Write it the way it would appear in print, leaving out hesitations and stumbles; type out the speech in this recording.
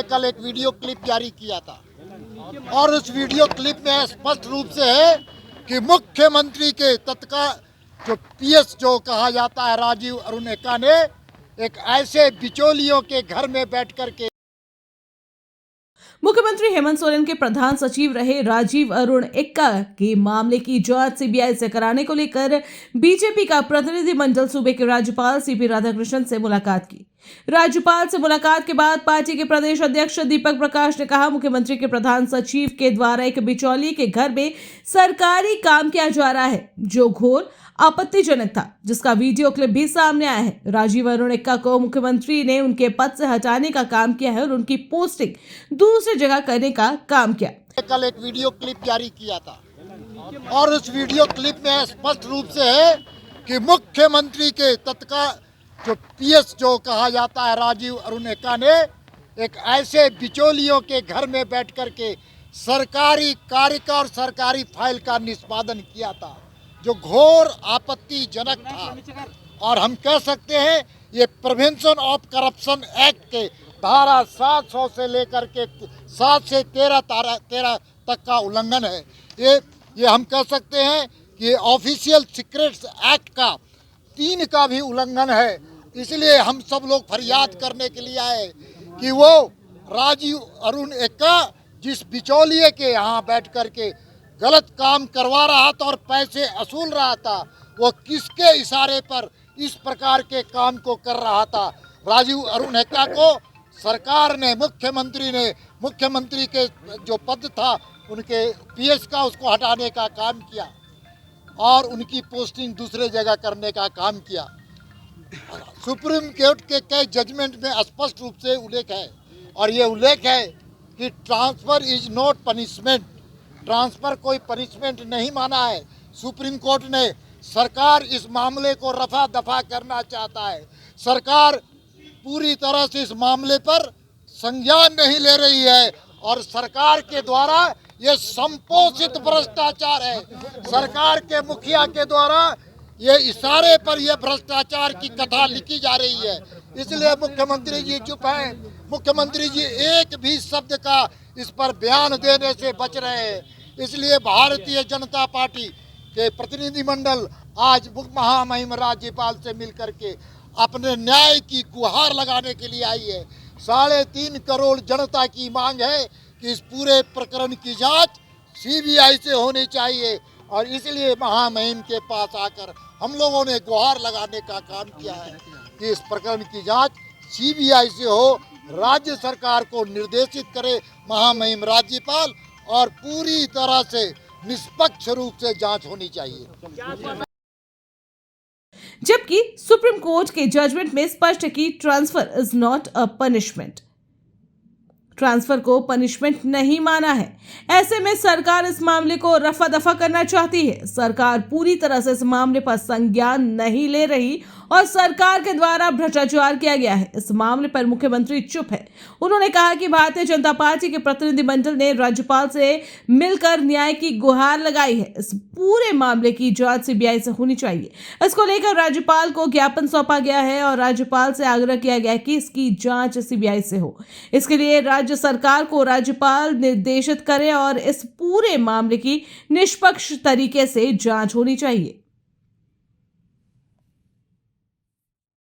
कल एक video clip जारी किया था और उस वीडियो क्लिप में स्पष्ट रूप से है कि मुख्यमंत्री के तत्काल जो पीएस जो कहा जाता है राजीव अरुण एक्का ने एक ऐसे बिचौलियों के घर में बैठ कर के मुख्यमंत्री हेमंत सोरेन के प्रधान सचिव रहे राजीव अरुण एक्का के मामले की जांच सीबीआई से कराने को लेकर बीजेपी का प्रतिनिधिमंडल सूबे के राज्यपाल सीपी राधाकृष्णन से मुलाकात की। राज्यपाल से मुलाकात के बाद पार्टी के प्रदेश अध्यक्ष दीपक प्रकाश ने कहा, मुख्यमंत्री के प्रधान सचिव के द्वारा एक बिचौलिए के घर में सरकारी काम किया जा रहा है जो घोर आपत्तिजनक था, जिसका वीडियो क्लिप भी सामने आया है। राजीव अरुण एक्का को मुख्यमंत्री ने उनके पद से हटाने का काम किया है और उनकी पोस्टिंग दूसरी जगह करने का काम किया। कल एक वीडियो क्लिप जारी किया था और उस वीडियो क्लिप में स्पष्ट रूप से है कि मुख्यमंत्री के तत्काल जो पीएस जो कहा जाता है राजीव अरुण एक्का ने एक ऐसे बिचौलियों के घर में बैठ कर के सरकारी कार्य का और सरकारी फाइल का निष्पादन किया था जो घोर आपत्तिजनक था। और हम कह सकते हैं ये प्रिवेंशन ऑफ करप्शन एक्ट के धारा 700 से लेकर के 7 से 13 तक का उल्लंघन है। ये हम कह सकते हैं कि ऑफिशियल सीक्रेट्स एक्ट का 3 का भी उल्लंघन है। इसलिए हम सब लोग फरियाद करने के लिए आए कि वो राजीव अरुण एक्का जिस बिचौलिए के यहाँ बैठ कर के गलत काम करवा रहा था और पैसे वसूल रहा था, वो किसके इशारे पर इस प्रकार के काम को कर रहा था। राजीव अरुण एक्का को सरकार ने मुख्यमंत्री के जो पद था उनके पीएस का उसको हटाने का काम किया और उनकी पोस्टिंग दूसरे जगह करने का काम किया। सुप्रीम कोर्ट के कई जजमेंट में स्पष्ट रूप से उल्लेख है और ये उल्लेख है कि transfer is not punishment, transfer कोई पनिशमेंट नहीं माना है। सुप्रीम कोर्ट ने सरकार इस मामले को रफा दफा करना चाहता है। सरकार पूरी तरह से इस मामले पर संज्ञान नहीं ले रही है और सरकार के द्वारा ये संपोषित भ्रष्टाचार है। सरकार के मुखिया के द्वारा ये इशारे पर ये भ्रष्टाचार की कथा लिखी जा रही है। इसलिए मुख्यमंत्री जी चुप हैं। मुख्यमंत्री जी एक भी शब्द का इस पर बयान देने से बच रहे हैं। इसलिए भारतीय जनता पार्टी के प्रतिनिधिमंडल आज महामहिम राज्यपाल से मिलकर के अपने न्याय की गुहार लगाने के लिए आई है। 3.5 करोड़ जनता की मांग है कि इस पूरे प्रकरण की जांच सीबीआई से होनी चाहिए और इसलिए महामहिम के पास आकर हम लोगों ने गुहार लगाने का काम किया है कि इस प्रकरण की जांच सीबीआई से हो। राज्य सरकार को निर्देशित करे महामहिम राज्यपाल और पूरी तरह से निष्पक्ष रूप से जांच होनी चाहिए। जबकि सुप्रीम कोर्ट के जजमेंट में स्पष्ट है कि transfer is not a punishment, transfer को पनिशमेंट नहीं माना है। ऐसे में सरकार इस मामले को रफा दफा करना चाहती है। सरकार पूरी तरह से इस मामले पर संज्ञान नहीं ले रही और सरकार के द्वारा भ्रष्टाचार किया गया है। इस मामले पर मुख्यमंत्री चुप है। उन्होंने कहा कि भारतीय जनता पार्टी के प्रतिनिधिमंडल ने राज्यपाल से मिलकर न्याय की गुहार लगाई है। इस पूरे मामले की जांच सीबीआई से होनी चाहिए। इसको लेकर राज्यपाल को ज्ञापन सौंपा गया है और राज्यपाल से आग्रह किया गया है कि इसकी जांच सीबीआई से हो। इसके लिए राज्य सरकार को राज्यपाल निर्देशित करे और इस पूरे मामले की निष्पक्ष तरीके से जांच होनी चाहिए।